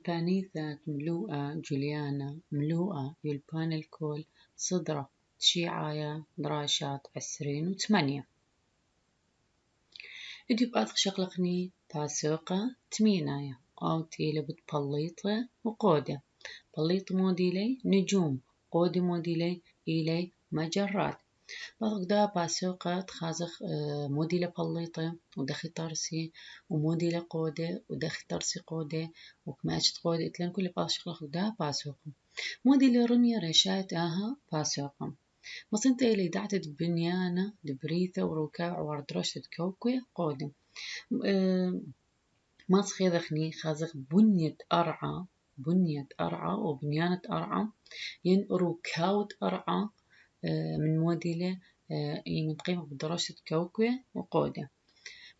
بانيثة ملوءة جوليانا ملوءة يلبان الكل صدرة شيعايا دراشات 28. إدي بأثق شغلقني باسوقة تمينايا أو تيلي بتبليطة وقودة بليط موديلي نجوم قودة موديلي إلي مجرات بأثق دا باسوقة تخازخ موديلة بليطة ودخي ترسي وموديلة قودة ودخي ترسي قودة وكماشت قودة إتلان كل بأثق شغلق دا باسوقة موديلة رمية رشايت آها باسوقة مصنت إلي دعتت بنيانة دبريثة وركاع وردرشت كوكوية قودم ما خذخني خازخ بنية أرعى وبنيانة أرعى ين ركاوت أرعى من موديلة من قيمة بدرجة كوكوية وقودة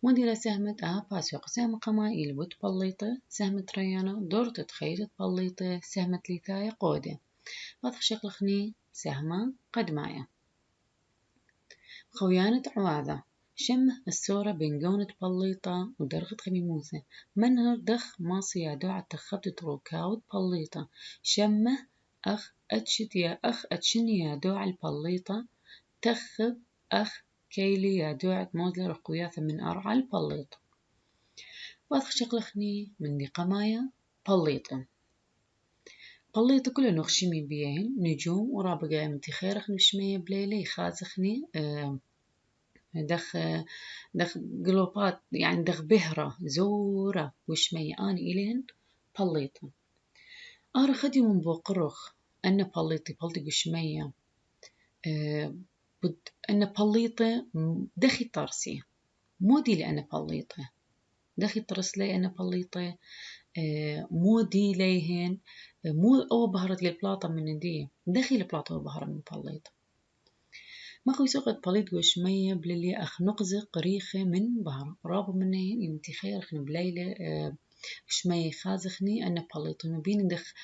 موديلة سهمت باسوق سهم قمائل بوت بليطة سهمت ريانة دورت تخيلت بليطة سهمت لثاية قودة بطخ شغلخني سهمة قد معي خويانة عواذة شمه السورة بين قونة بليطة ودرغت خميموسة منهر دخ ماصي يا دوعة تخبت روكاود بليطة شمه أخ أتشت يا أخ أتشني يا دوع البليطة تخب أخ كيلي يا دوعة موزلة رقوياثة من أرعى البليطة واثخ شغلخني من دي قمايا بليطة بليطة كل نخشمي بيهن نجوم ورابقة متي خيرخ نشمية بليلي خازخني دخ قلوبات يعني دخ بهرة زورة وشمية أنا إلين بليطة خدي من بوقرخ أنا بليطي وشمية أنا بليطة دخي ترسي مودي لأنا بليطة دخي ترس لي أنا بليطة مودي ليهن مو أو بهرت البلاطة من دي دخي البلاطة وبهرة من بليطة ما خوي سوقت بليط وشمية بللي أخ نقزق ريخة من بهرة رابو منهن يمتي خير خن بليلة شمية خازخني أنا بليط مبين دخ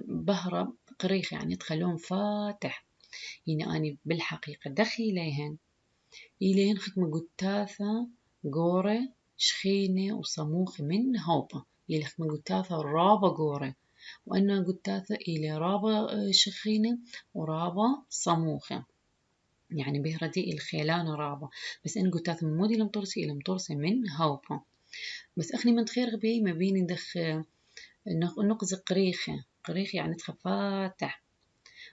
بهرة قريخة يعني تخلون فاتح يعني أنا بالحقيقة دخي إليهن خدمة قتاثة قورة شخينة وصموخة من هوبة يلي خدمة قتاثة رابة قورة وأنا قتاثة إلي رابة شخينة ورابة صموخة يعني بهردي الخيلان رابة بس إن قتاثة من مودي المطرسي من هوبة بس أخني من خير غبي ما بين دخ نقز قريخ يعني تخفاتح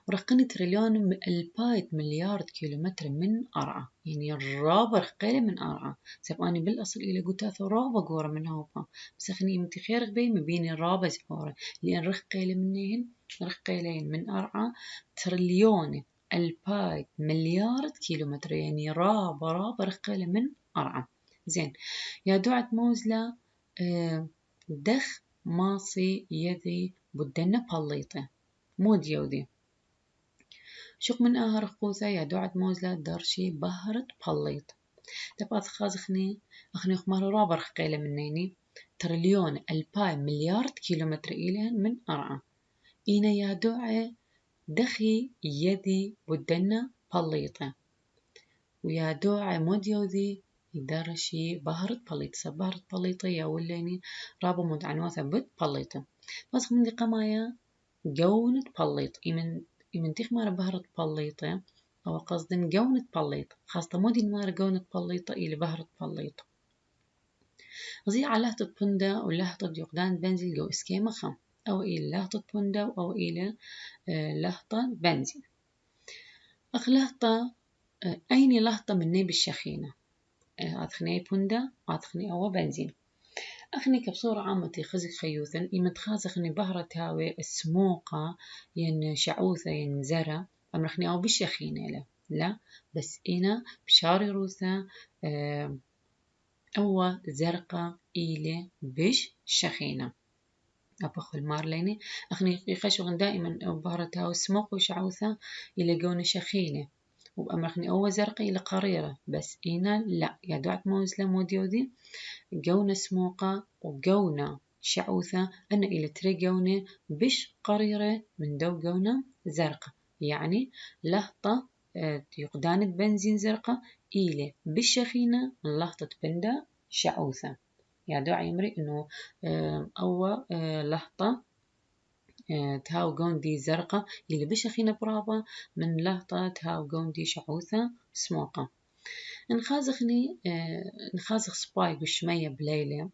ورقني تريليون البايت مليار كيلومتر من أرعى يعني الرابع رقيلة من أرعى سبقاني بالأصل إلى قتاث رابع قورة من هوبا بس أخني إمتي خير غبي مبيني رابع زقورة لأن رقيلة منهن رقيلين من أرعى تريليون البايت مليار كيلومتر يعني رابع رقيلة من أرعى زين يا دوعة موزلة دخ ماصي يذي بدنا بليطة مو ديودي شوق من آهر خوزة يا دوعة موزلة درشي بهرت بليط تبقى خازخني أخني خمار رابر خقيلة منيني تريليون الباي مليار كيلومتر إلين من أرعى إينا يا دوعة دخي يدي بدنا بليطة ويا دوعة موديوذي درشي بهرت بليط بهرت بليطة يا وليني رابو مد عنواثة بد بليطة بس من دي قمايا جونة بليط من تخمار بهرة بليطة أو قصدن جونة بليطة خاصة مودي نمار جونة بليطة إلى بهرة بليطة غزي على لهطة بندا ولهطة يقدان بنزين جو إسكيمة خم أو إلى لهطة بندا أو إلى لهطة بنزين أخ لهطة أين لهطة مني بالشخينة أدخني بندا أدخني أو بنزين أخني كبصورة عامة خزق خيوثا يمتخازخني بهرة هاوي السموقة ين شعوثة ين زرع أمرخني أو بشخينة لا بس إنا بشاري روثا أو زرقة إلي بش شخينة أبخل مارليني أخني يخشون دائما بهرة هاوي السموقة وشعوثة إلى جون شخينة وأمرخني أو زرقة إلى قريرة بس إنا لا يا دوعت موزلة موديودي جونة سموقة وجونة شعوثة أنا إلى تري جونة بش قريرة من دو جونة زرقة يعني لهطة يقدان بنزين زرقة إلى بالشخينة لهطة بندا شعوثة يا دعا يمري إنه أول لحظة تهاو جوندي زرقاء اللي بشخينة برابا من لحظة تهاو جوندي شعوثة سموقة. نخازخ سباي قشمية بليلة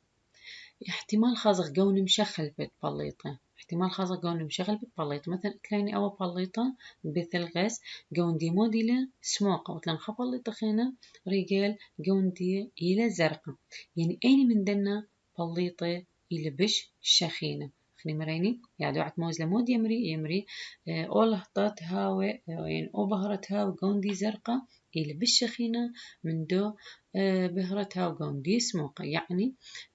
احتمال خازخ جون مشخل بيت بليطة، احتمال خازخ جون مشغل بيت بليطة مثلا كليني أو بليطة بثل غاز جون دي موديلة سموقة وتلان خبليطة خينا رجال جون دي إلى زرقاء يعني أين من دنا بليطة إلى بش شخينة خني مريني يعني دعت موز لمود يمري أول هطات هاوي يعني أو بهرت هاو جون دي زرقاء إلى بش شخينة من دو بهرتها وجون دي سموقة يعني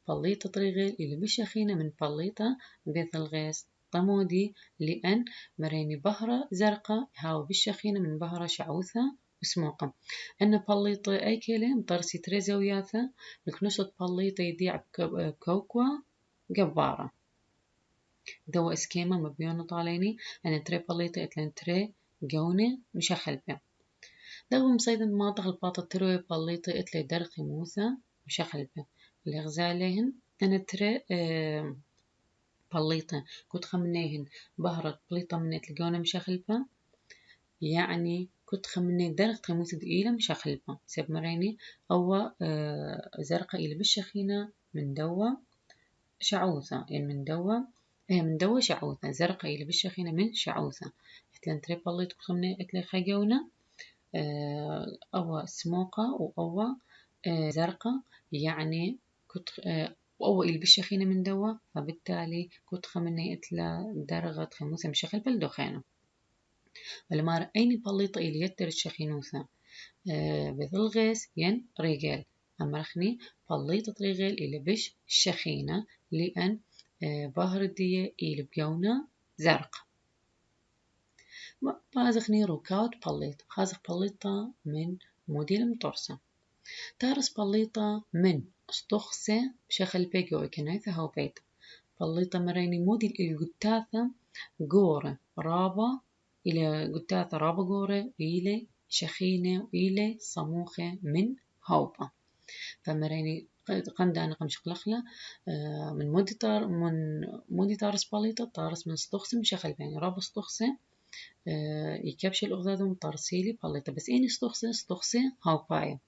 بليطة طريغل إلى بشخينة من بليطة بيث الغيس طمودي لأن مريني بهرة زرقاء هاو بشخينة من بهرة شعوثة وسموقة أن بليطة أي كلام طرسي تريزا وياثة مكنشط بليطة يديع بكوكوا جبارة دو اسكيما مبيونة طاليني أنا تري بليطة اتلان تري جونة مشخلبة دغم مصيدا ما دخل باطة تروي بليطة اتلي درقي موسى مشخلبة اللي غزاليهن أنا ترى بليطة كنت خمنيهن بهرت بليطة من تلقونا مشخلبة يعني كنت خمني درقي موسى دقيلة مشخلبة سيب مريني أو زرقة إلى بالشخينة من دوا شعوثة يعني من دوا شعوثة زرقة إلى بالشخينة من شعوثة اتلان تري بليطة كنت خمني اتلي خيونا أو سموقة وأو زرقاء يعني كنت وأو اللي بالشخينة من دوا فبالتالي كنت خمني إتلا درغت خموسة مشخل بالدخانة ولما رأيني بليطة إلي يتر الشخينوثة بثلغيس ين ريجال أما رخني بليطة ريجال إلي بش الشخينة لأن بهر الدية إلي بيونا زرق بازخني روكات بليط خازخ بليطة من موديل مطرسة تارس بليطة من استخسة بشخل بيجو كنايثة هاو بيت بليطة مريني موديل الجتاثة جورة رابا إلى جتاثة رابا جورة إلى شخينة وإلى صموخة من هوبا فمريني قند أنا قمش خلخلة من مودي تارس بليطة تارس من استخسة بشخل بيني رابا استخسة يكبش الأغذاذ طرسيلي بليطة بس إني استخسة هاو باية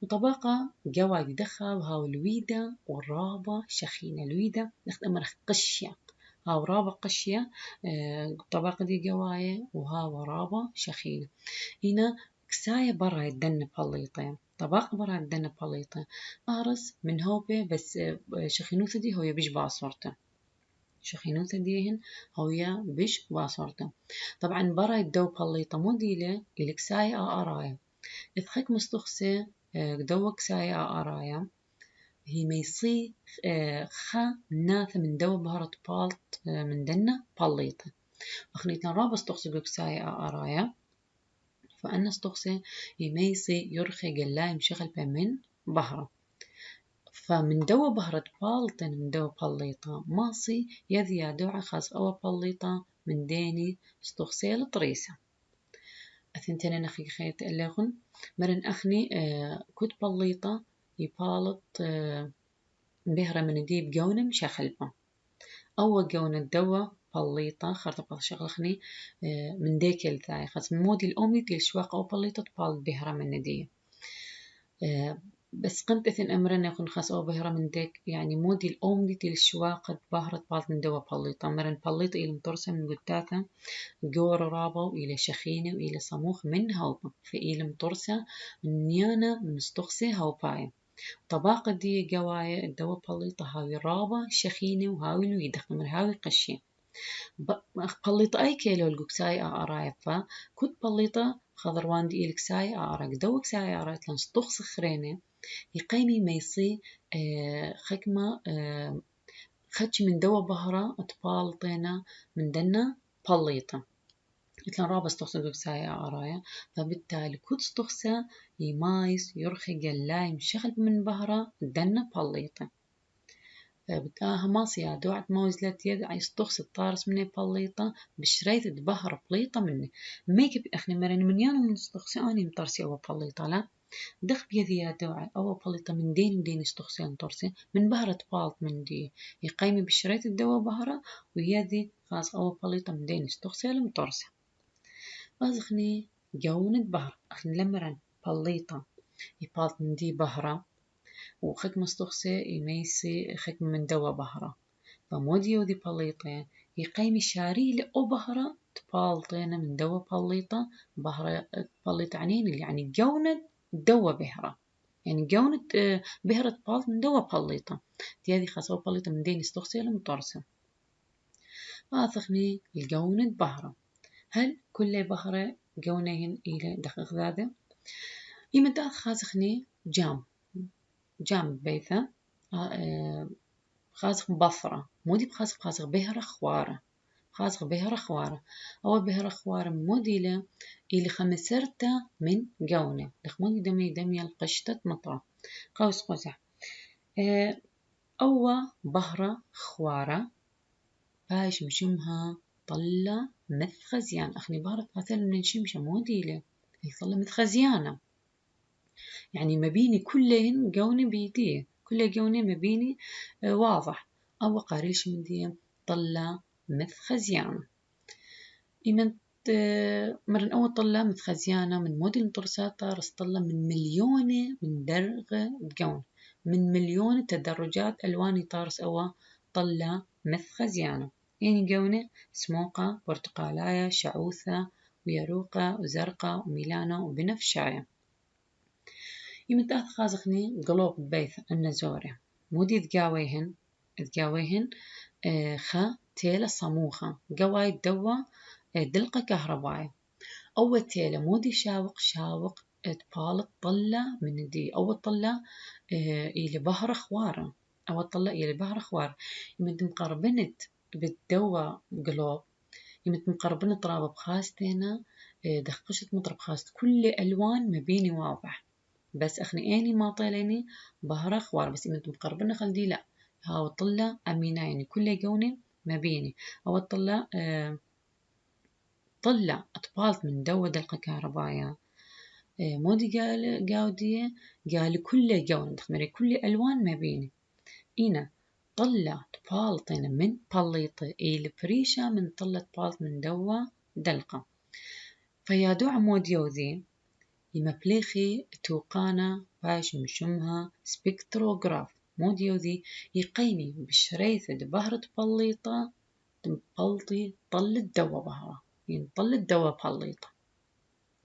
وطبقة جواي دخا وهاو الويدة والرابة شخينة الويدة نخدم مرخ قشية هاو رابة قشية طبقة دي جواي وهاو رابة شخينة هنا كساية برا الدن بليطة طبقة برا الدن بليطة أرس من هوبة بس شخينوثة دي هو بيش باصورته شخينوثة ديهن هويا بيش باصورته طبعا برا الدو بليطة موديلة الكساية أرايا إذخك مستخسي دوك سايا أرايا هي ميصي خا ناثة من دو بهرة بالت من دنا بليطة أخنيتنا رابا استخسي دوك سايا أرايا فأنا استخسي هي ميصي يرخي قلاي مشغل من بهرة فمن دو بهرة بالتن من دو بليطة ماصي يذي يا دوعة خاص أو بليطة من ديني استخسي لطريسة أثنتين أنا خيت اللغن مرن أخني كنت بليطة يبالط بهرة من ديب جونة مشخلبة أو جونة الدوا بليطة خرطة شغلخني من ديك الثاي خاص مودي الأمي تل شواق أو بليطة تبالط بهرة من دي بس قمت أثن أمرنا يكون خاص أو بهرة من ديك يعني مودي الأم دي تل شواق بهرة بالط من دوا بليطة مرن بليطة إلى مترسة من قداثة جور رابا وإلى شخينة وإلى صموخ من هوبا فإلى مترسة نيانا مستخسي هوباية طباقة دي جوايا الدوا بليطة هاوي رابا شخينة وهاوي الويدة خمر هاوي قشية بليطة أي كيلو الجوكساي أرايا كنت بليطة خضروان دي الكساي أراك دوا كساي أراك لان استخسي خرينة يقيمي ميصي خكمة خدش من دوا بهرة أطبالطينا من دنا بليطة مثل رابا استخسى بسايا أرايا فبالتالي كنت استخسى يمايس يرخي قلاي مشغل من بهرة دنا بليطة بتاها ماسيا دوعت موزلت يد عي استخسى الطارس مني بليطة بشريت بهرة بليطة مني ميك أخني مرني من يانا من استخسى أني مطرسي أو بليطة لا دخ بيذي يا دوعة أو بليطة من دين ودين استخسين طرسي من بهرة بالط من دي يقيمي بشريت الدواء بهرة ويذي خاص أو بليطة من دين استخسين مطرسي أزخني جونة بهرة أخن لمرن بليطة يبالط من دي بهرة وخك مستخسي يميسي خك من دواء بهرة فمودي ودي بليطة يقيمي شاري لأو بهرة تبالطين من دواء بليطة بهرة بليطة عنين يعني جونة دواء بهرة يعني جونة بهرة بالط من دواء بليطة تيادي خاصة بليطة من دين استخسي لمطرسة آثخني الجونة بهرة هل كل بهرة جونهن إلى دقيق ذاذا يمدأ خازخني جام بيثا خازخ بصرة مودي بخازخ بهرة خوارة خازخ بهرة خوارة أو بهرة خوارة مودي إلى خمسرتا من جونة دخمودي دمي القشتة مطرة قوس قزح أو بهرة خوارة باش مشمها طلة مثخزيان أخني بهرة مثلا من شمشة مودي له طلة مثخزيانة يعني مبيني كلهن جونة بيديه كل جونة مبيني واضح أو قاريش من دي طلة مثخزيانة إيمن مرن أول طلة مثخزيانة من موديل طرساتة رس طلة من مليون من درغ جون من مليون تدرجات ألوان طارس أو طلة مثخزيانة يعني جونة سموقة برتقالاية شعوثة ويروقة وزرقة وميلانة وبنفشاية يمتاث خازخني قلوب بيث النزورة مودي تقاويهن خا تيلة صموخة قواي دوا دلقة كهرباية أول تيلة مودي شاوق تبالط طلة من دي أول طلة إلى بهر خوارة أول طلة إلى بهر خوارة يمد مقربنت بالدوا قلوب يمد مقربنت رابط بخاستينا دخشت مطرب خاست كل ألوان مبيني واضح بس أخني أني ما طيلني بهرة خوار بس إنتم مقربنا خلدي لا هاو طلة أمينة يعني كل جونة ما بيني أو طلة طلة أطبالت من دوا دلقة كهربايا مودي قال قاودية قال كل جونة تخمري كل ألوان ما بيني إنا طلة طبالتين من بليطة إلى بريشة من طلة طبالت من دوا دلقة فيا دو عموديو ذي يمبليخي توقانا باش مشمها سبكتروغراف موديو ذي يقيمي بشريثة بهرة بليطة تنبلطي طل الدوا بهرة يعني طل الدوا بليطة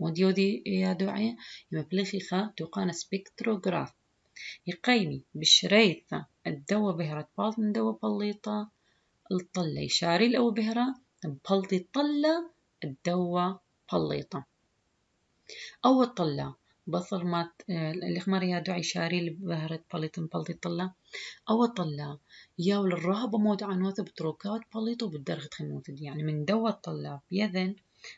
موديو ذي يا دعية يمبليخي خا توقانا سبكتروغراف يقيمي بشريثة الدوا بهرة بالط من دوا بليطة الطلة يشاري الأو بهرة تنبلطي طلة الدوا بليطة أول طلة بصر مات الإخمار يا دعي شاري لبهرة بليطن بلطي طلة أول طلة ياول الرهبة مود عنوث بتروكات بليطو بالدرجة خموث يعني من دوا الطلة بيذن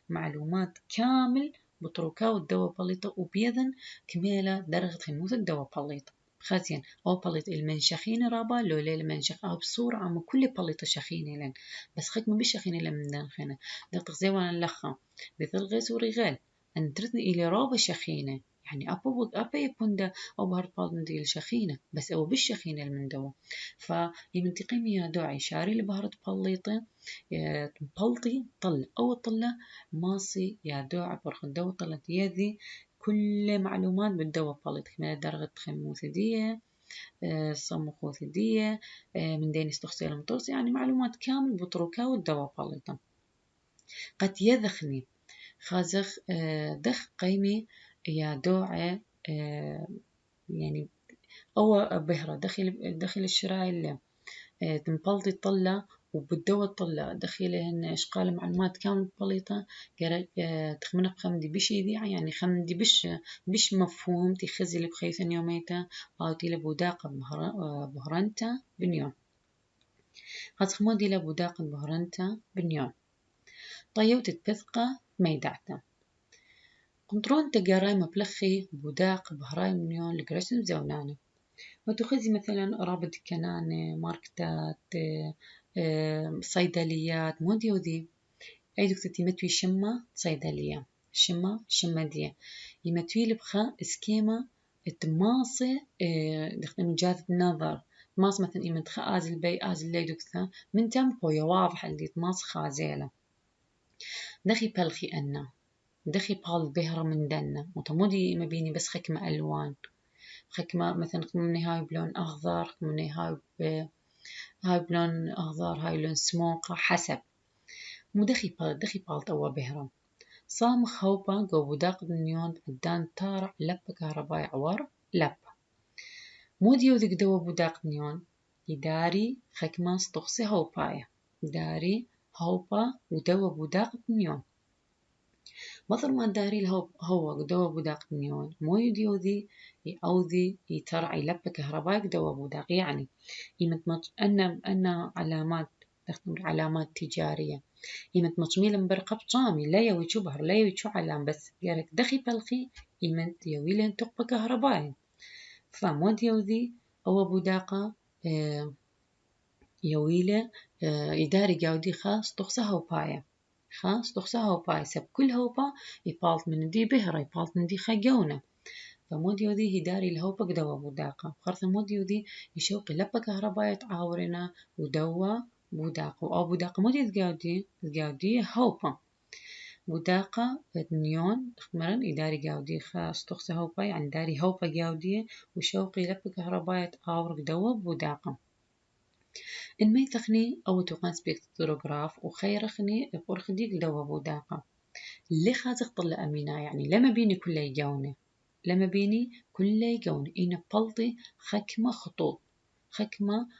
معلومات كامل بتروكات دوا بليطو وبيذن كميلة درجة خموث دوا بليطو خازين أو بليط المنشخين رابا لو ليل المنشخ أو بصورة عامة كل بليطة شخينة لن بس خيك ما بشخينة لن من داخنا دقت زيوانا اللخة بثلغي سوري غال أن تردني إلى رابة شخينة يعني أبا يبوندا أو بهرت بالد دي الشخينة بس أو بالشخينة المندوة فيمنتقيم يا داعي شاري لبهرت بليطة بلطي طل أو طلة ماصي يا داعي برخ الدو طلة يذي كل معلومات بالدوا بليط من درجة خموثدية صمخوثدية من دين استخسير المطرس يعني معلومات كامل بطرقها والدوا بليطة قد يذخني خازخ دخ قيمي يا دوعة يعني أو بهرة دخل الشراء اللي تنبلطي طلة وبالدوا طلة دخلهن إشقال معلومات كامل بليطة تخمنق خمدي بش يذيع يعني خمدي بش مفهوم تخزي بخيثن يوميتا أو تيلا بوداقة بهرنتا بنيوم خازخ مودي لبوداقة بهرنتا بنيوم طيو تتبثقة ميدعتا كنترون تجاري مبلخي بوداق بهراي مليون لقرشن زونانة وتخذي مثلا رابط كنانة ماركتات صيدليات موديو ذي أي دكتور تمتوي شمة صيدلية شمة دي يمتويل بخا اسكيما تماصي دخل جاذب النظر ماس مثلا إيمت خا آزل بي آزل لي دكثا من تمبو واضح اللي تماس خازيلة دخي بلخي أنا دخي بال بهرة من دنا وتمودي ما بيني بس خكمة ألوان خكمة مثلا من هاي بلون أخضر من هاي بلون أخضر هاي لون سموقة حسب مدخي بال توا بهرة صام خوبا جو بداق دنيون عدان تارع لبا كهرباء عوار لبا موديو ذيك دوا بداق دنيون يداري خكمة ستغسي هوبايا داري هوبا ودوا بداق دنيون مثل ما داري هو دوا بداق دنيون مو يديو ذي يأوذي يترعي لبا كهرباء دوا بداق يعني يمت أن علامات تختمر علامات تجارية يمت مطميل مبرقب طامي لا يوي شو بهر لا يوي شو علام بس يارك دخي بلخي يمت يويلين تقبى كهرباء فمود يوذي أو بداقة يويله يداري جودي خاص تخصها وبايا خاص تخصها وبايا سب كل هوبا يبالت من دي بهرة يبالت من دي خجونة فمود يوذي يداري الهوبا قدوا بداقة خرث مود يوذي يشوقي لبا كهرباء تعاورنا ودوا بداقة أو بداقة مود يتجاودي هوبا بداقة نيون اختمرن يداري جاودي خاص تخص هوبا يعني داري هوبا جاودية وشوقي لبا كهرباء تعاور قدوا بداقة إن ما يثخني أو توقان سبيكتروغراف وخيرخني بورخديك دوا بداقة اللي خازق طلع أمينا يعني لما بيني كله يجونه لما بيني كله يجونه إنا بلطي خكمة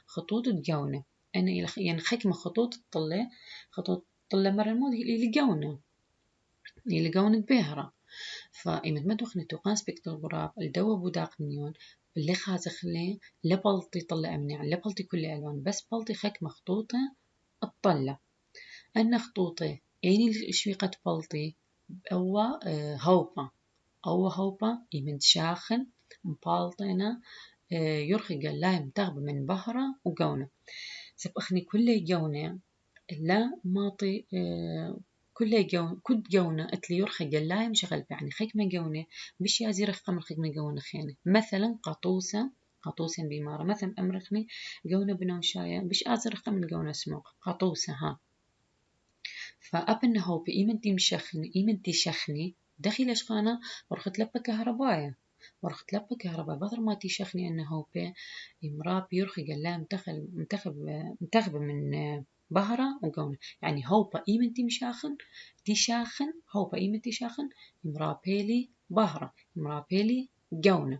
خطوط تجونه أنا يعني خكمة خطوط طلع مرة الماضي اللي جونه بهرة فإمت ما دخني توقان سبيكتروغراف الدوا بداق نيون اللي خازق لي لبلطي طلع أمني يعني لبلطي كل ألوان بس بلطي خكمة خطوطة الطلة أن خطوطي يعني شويقة بلطي أو هوبا يمن شاخن مبالطينا يرخي قلايم تغب من بهرة وقونة سب أخني كل جونة لا ماطي كل جونة أتلي يرخي قلايم شغل يعني خكمة جونة بش يازي رخم الخكمة جونة خينة مثلا قطوسة بمارة مثلا أمرخني جونة بنوشاية بش أزر رخم من جونة سموق قطوسة ها فأبن هو بإيمن دي شخني دخل أشخانا ورخت لبا كهربايا بذر ما تشخني أنه هو إمراب يرخي قال منتخب من بهرة وقونة يعني هو بإيمن دي شاخن هو بإيمن دي شاخن إمرابيلي بهرة إمرابيلي قونة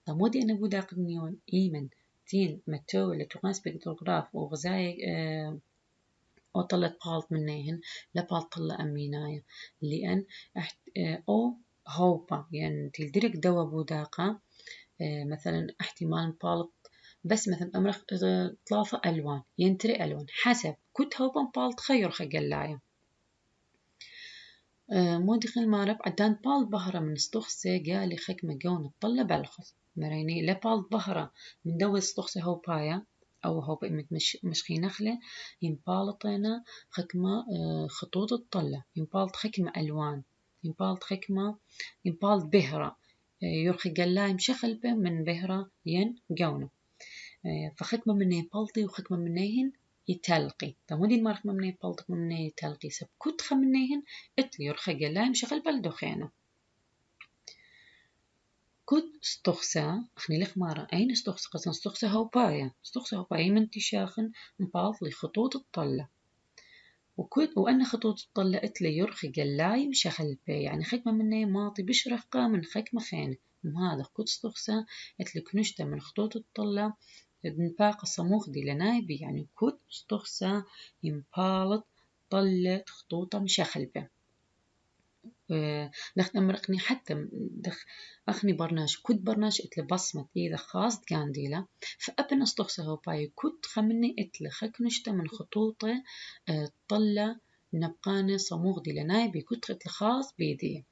فمودي أنا بودا قدنيون إيمن تين متو اللي تقاس بكتوغراف وغزاي أو طلت بالت منهن لبالت طلع أمينايا لأن أو هوبا يعني تلدرك دوا بوداقة مثلا احتمال بالت بس مثلا أمرخ 3 ألوان ينتري ألوان حسب كنت هوبا بالت خير خجلايا مودي خل مارب عدان بالت بهرة من استخسي قالي خك مجون طلع بالخص مريني لبالت بهرة من دوا استخسي هوبايا أو هو بإمت مشخي نخلة ينبالطينا خكمة خطوط الطلة ينبالط خكمة ألوان ينبالط بهرة يرخي قلايم شخل به من بهرة ين جونة فخكمة منه ينبالطي وخكمة منهن يتلقي فمودي المارك منه ينبالط منه يتلقي سب كتخ منهن اتلي يرخي قلايم شخل بلدخينه كود استخسا أخني لك مرة أين استخسا قصنا استخسا هوبايا من تشاخن مبالط لخطوط الطلة وأن خطوط الطلة إتلي يرخي قلاي مشخل بي يعني خكمة مني ماطي بشرقة من خكمة خينة هذا كود استخسا إتلي كنشتا من خطوط الطلة نفاق صموخ دي لنايبي يعني كود استخسا ينبالط طلة خطوطة مشخل بي دخ أمرقني حتى أخني برناش كود برناش إتل بصمة إذا خاص قانديلا فأبن أستخسه باي كود خمني إتل خكنشتا من خطوطة طلة نبقاني صموغ دي لناي بكود إتل خاص بيدي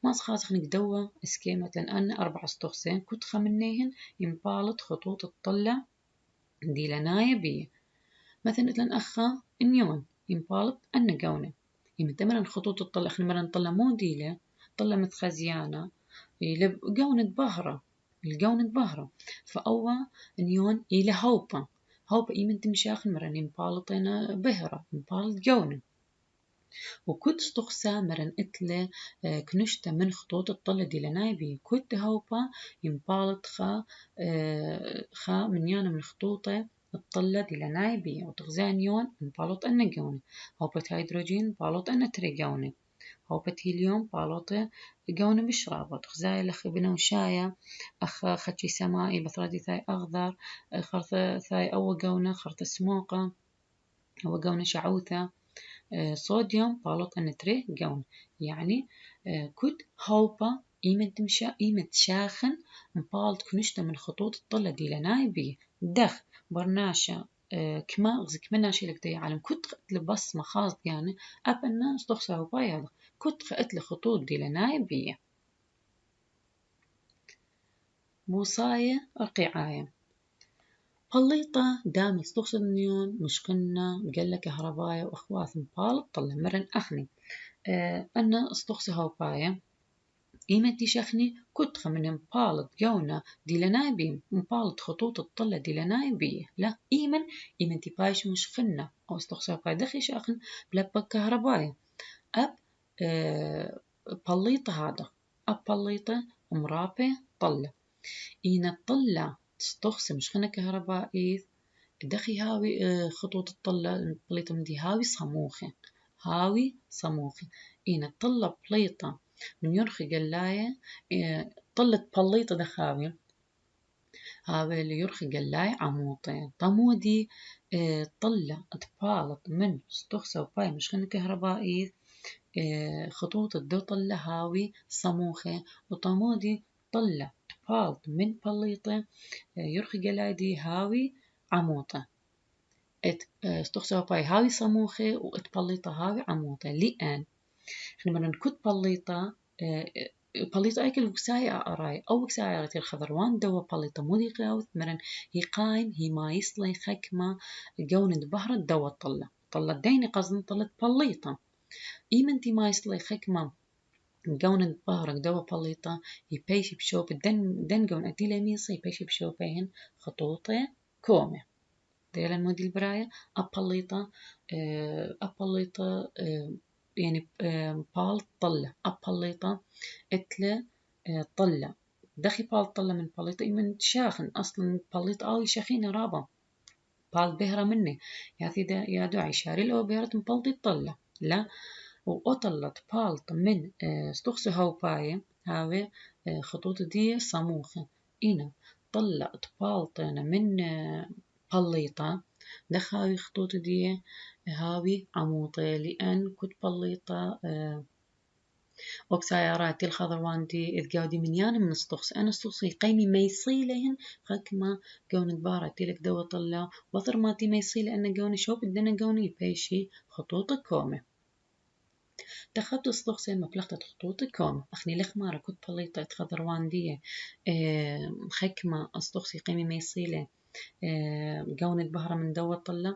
ما خاص خنك دوا إسكيمة لأن أنا 4 استخسين كود خمنيهن ينبالط خطوط الطلة دي لناي بي مثلا إتلن أخا إنيون ينبالط أنا قونة يمتمرن خطوط الطلة إحنا مرن طلة مو ديلة طلة متخزيانة جونة بهرة الجونة بهرة فأوا نيون إلى هوبا إيمن تمشاخن مرن ينبالطينا بهرة ينبالط جونة وكنت استخسا مرن إتلة كنشتا من خطوط الطلة دي لنايبي كنت هوبا ينبالط خا من يانا من خطوطة الطلة دي لنايبي وتغزانيون ينبالط أنا جونة هوبة هيدروجين بالط أنا تريجونة هوبة هيليوم بالوطة جونة بشرابة تغزاي لخ بنا وشاية خدشي سمائي بثرادي ثاي أخضر خرطة ثاي أو جونة خرطة سموقة أو جونة شعوثة صوديوم بالوطة نتري جونة يعني كد هوبا إيمت شاخن مبالط كنشتا من خطوط الطلة دي لنايبي دخ برناشا كما غزك مناشي لك دي عالم كنت لبص مخاص يعني أبنا استخسى هوباي هذا كنت خقت لخطوط دي لنايبية بوصاية القعاية بليطة دام استخسى النيون مشكلنا قلة كهرباية وأخواث مبالط طلع مرن أخني أنا استخسى هوباية إيمتي شخني كنت من مبالط جونا دي لنايبي مبالط خطوط الطلة دي لنايبي لا إيمتي بايش مش خنا أو استخسى هوباية دخي شاخن بلبك كهرباية أب بليطة هذا أب بليطة مرابة طلة إينا الطلة تستخسم مش خنا كهربائي دخي هاوي خطوط الطلة بليطة مدي هاوي صموخي إينا الطلة بليطة من يرخي قلاية طلة بليطة دخاوي هاوي اللي يرخي قلاية عموطين طمودي طلة تبالط من استخسى وباي مش خنا كهربائي خطوط الدو طلة هاوي صموخة وطمودي طلة تبالط من بليطة يرخي قلايدي هاوي عموطة استخسى باي هاوي صموخة واتبليطة هاوي عموطة لأن احنا بدنا نكت بليطة بليطة أكل وكساية أراي أو وكساية رتي الخضروان دوا بليطة مودي قاوث مرن هي قايم هي ما يصلي خكمة جون بهرة دوا طلة ديني قصدن طلة بليطة إيمنتي ما يصلي خكمة جون بهرة دوا بليطة يبيش بشوب دن جون أديلا ميصي يبيش بشوبين خطوطة كومة ديلا مودي البراية أبليطة يعني بال طلة أبليطة إتلة طلة دخي بال طلة من بليطة من شاخن أصلا بليطة أو شاخين رابا بال بهرة مني يا دعي شاري لو بهرة من بلطي طلة لا وأطلت بالط من استخسي هوباية هاوي خطوط دي صموخة إنا طلعت بالطنا من بليطة دخاوي خطوط دي هاوي عموطة لأن كنت بليطة وكسايرات الخضروان دي إذ قاودي من يانا من استخسي أنا استخسي قيمي ما يصيلهن خكما قون دبارة تلك دوا طلع وثر ماتي ما يصيل أنا قوني شوب الدنا قوني يبيشي خطوط كومة دخلت استخسي مبلغة خطوط كومة أخني لخمارة كنت بليطة خضروان دي خكما استخسي قيمي ما يصيله قون البهرة من دوا طلع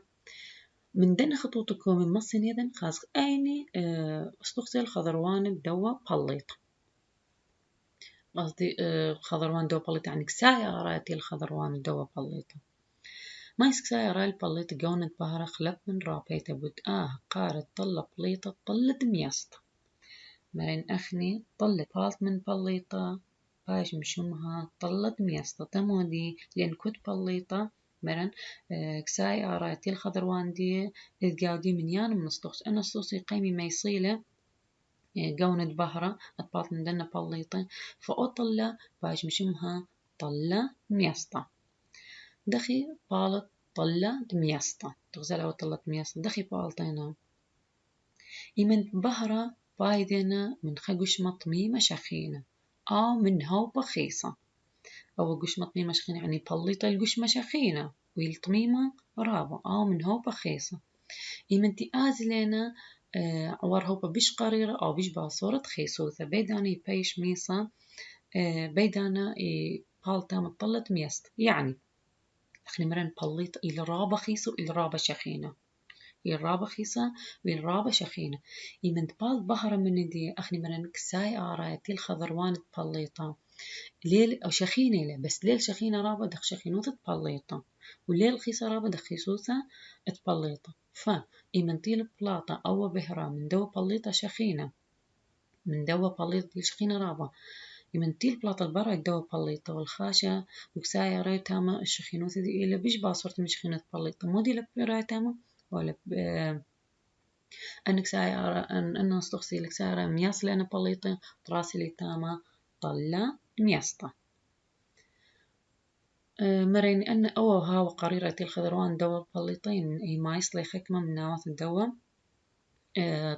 من دنا خطوطكم من مصين يدن خاص أيني استخسي الخضروان الدوا بليطة قصدي خضروان دوا بليطة يعني كسايا راتي الخضروان الدوا بليطة ما يسكسايا راي البليطة قونة بهرة خلب من رابيتا بود قارت طلة بليطة طلة مياسطة مرين أخني طلة بالط من بليطة باش مشمها طلة مياسطة تمودي لأن كنت بليطة مرن كساي آراتي الخضروان دي إذ قاودي من يان من استخص أنا استخصي قيمي ما يصيله قونة بهرة أطباط من دنا بليطة فأطلة باش مشمها طلة مياسطة دخي بالط طلة مياسطة تغزلها وطلة مياسطة دخي بالطينا إمن بهرة بايدنا من خقش مطميمة شخينة من هو بخيصة أو قش مطميمة شخينة يعني بليطة القش مشخينة والطميمة رابة من هو بخيصة إمنتي آزلينا عوار هو بش قريرة أو بش باصورة خيسوثة بيدانا يبيش ميصة بيدانا بالتا مطلت ميست يعني احنا مرن بليطة إلى رابة خيصة وإلى رابة شخينة الرابة خيصة والرابة شخينة. إمن تبال بهرة من دي أخني مرن كساي آراتي الخضروان تبليطة ليل أو شخينة له بس ليل شخينة رابة دخ شخينوثة تبليطة والليل خيصة رابة دخ خيصوثة تبليطة. إمن تيل بلاطة أو بهرة من دو بليطة شخينة من دوا بليطة دي شخينة رابة من تيل بلاطة البرا دوا بليطة والخاشة وكسايا رايتاما الشخينوثة دي إلا بيش باصورت من شخينة بليطة مودي لك رايتاما ولا أنك سايا أن استخسي لك سايا مياس لأنا بليطة تراسي لي تاما طلة مياسطة. مريني أن أو هاو قريرة تيل خضروان دوا بليطين هي ما يصلي خكمة من نواة الدوا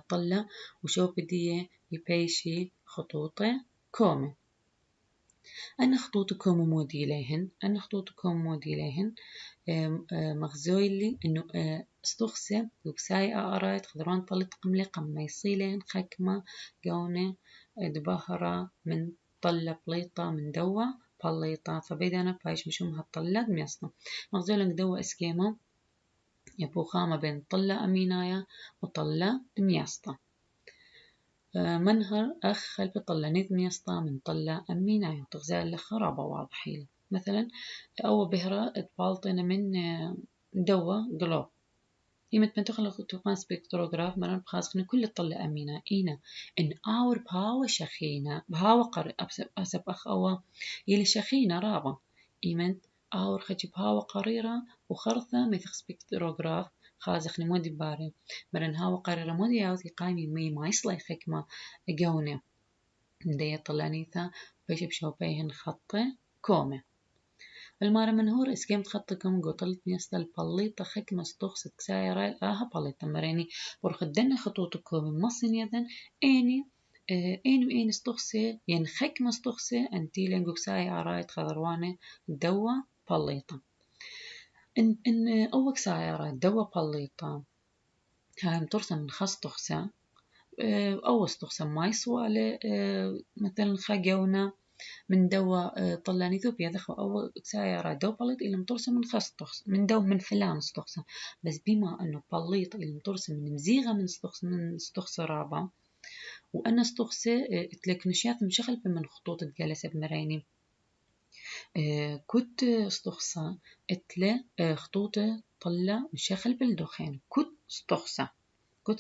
طلة وشو بدي يبيشي خطوطة كومة. أنا خطوطكم مودي لهن أنا خطوطكم مودي لهن مغزويلي إنه استخسى وبساي أقرأت خضران طلت قملة ما يصيلين خكمة جونة دبهرة من طلة بليطة من دوا بليطة فبيدانا بايش مشوم هالطلة ميصنا مغزويلن دوا اسكيما يبو خامة بين طلة أمينايا وطلة مياسطة. منهر أخ خلف طلة نذ مياسطة من طلة أمينايا تغزال لخرابة واضحين مثلا أو بهرة تبالطنا من دوا قلوب يمت من تخلق توقان سبكتروغراف مران بخاصخنا كل الطلة أمينة إينا إن آور بهاوة شخينة بهاوة قر أسب أخ أو يلي شخينة رابا إيمت آور خجي بهاوة قريرة وخرثة مثل سبكتروغراف خازخني مودي باري مرن هاوة قريرة مودي ياوثي قايمي مي ما يصلي حكمة جونة دي طلانيثا بيش بشوبيهن خطة كومة. المارة منهور اسكيم تخطكم قطلت نيستا البليطة خكمة ستوخست كسايرة الآها بليطة مريني برخدنا خطوطكم من مصن يدن إني إني استخسي ين خكمة استخسي أنتي لنقو كساي عرايت خضروانة دوا بليطة إن أوك سايرة دوا بليطة هاي مترسم من خص تخسى أو استخسى ما يسوى مثلا خجونا من دوا طلاني ذوبيا دخو أو سايرة دو بليط إلى مترسم من خاص تخص من دو من فلان استخصى بس بما أنه بليط إلى مترسم من مزيغة من استخصى رابع وأنا استخصى تلك نشيات مشغل من خطوط الجلسة بمريني كنت استخصى اتلا خطوط طلة مشغل بالدخان كنت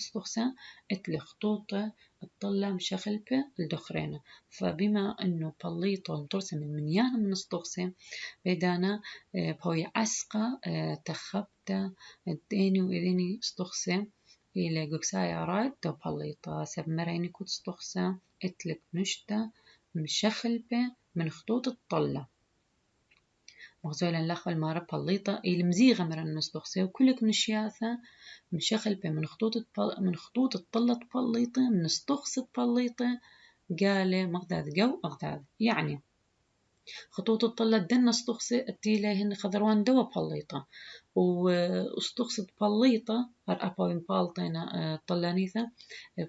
استخصى اتلي خطوطة تطلع مشغلبة الدخرينة فبما انه بليطة مترسم من منيانا من استخصى بيدانا بهوي عسقة تخبتا الديني وإذيني استخصى إلى جوكسايا رايد دو بليطة سبمريني كنت استخصى اتلك نشتا مشغلبة من خطوط الطلة مغزولا لخ المارة بليطة المزيغة مرن مستخسي وكلك نشياثة مشغل من خطوط الطلة بليطة من استخصت بليطة قالة مغداد جو أغداد يعني خطوط الطلة دنا استخصي التيلة هن خضروان دوا بليطة واستخصت بليطة هر أبوين بالطينا طلانيثة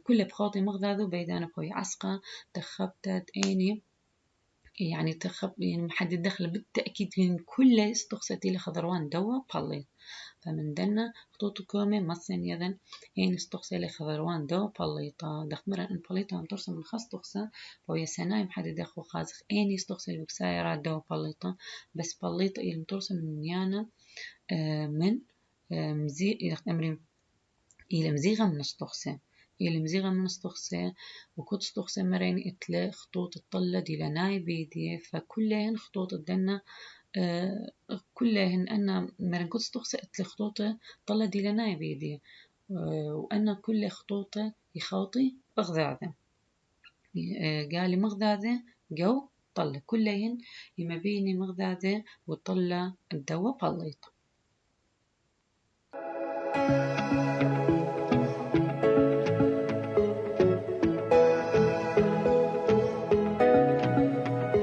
كل بخاطي مغداد وبيدانا بوي عسقة تخبتت إني يعني يعني محدد دخل بالتأكيد من كل استخصتي لخضروان دوا بليط فمن دنا خطوط كومة مثلا يدن يعني استخصي لخضروان دوا بليطة دخمرا إن بليطة عم ترسم من خاص تخصى وهي سناي محدد دخل خازخ أني استخصي البكسايرات دوا بليطة بس بليطة إلي مترسم من يانا من مزيغ أمري إلي مزيغة من استخصي يلي مزيغة من استخسى وكنت استخسى مرين اتلا خطوط الطلة دي لناي بيدي فكلهن خطوط الدنا كلهن أنا مرين كنت استخسى اتلا خطوط طلة دي لناي بيدي وأنا كل خطوطة يخاطي بغذاذة قالي مغذاذة جو طلة كلهن يما بيني مغذاذة وطلة الدوا بليط.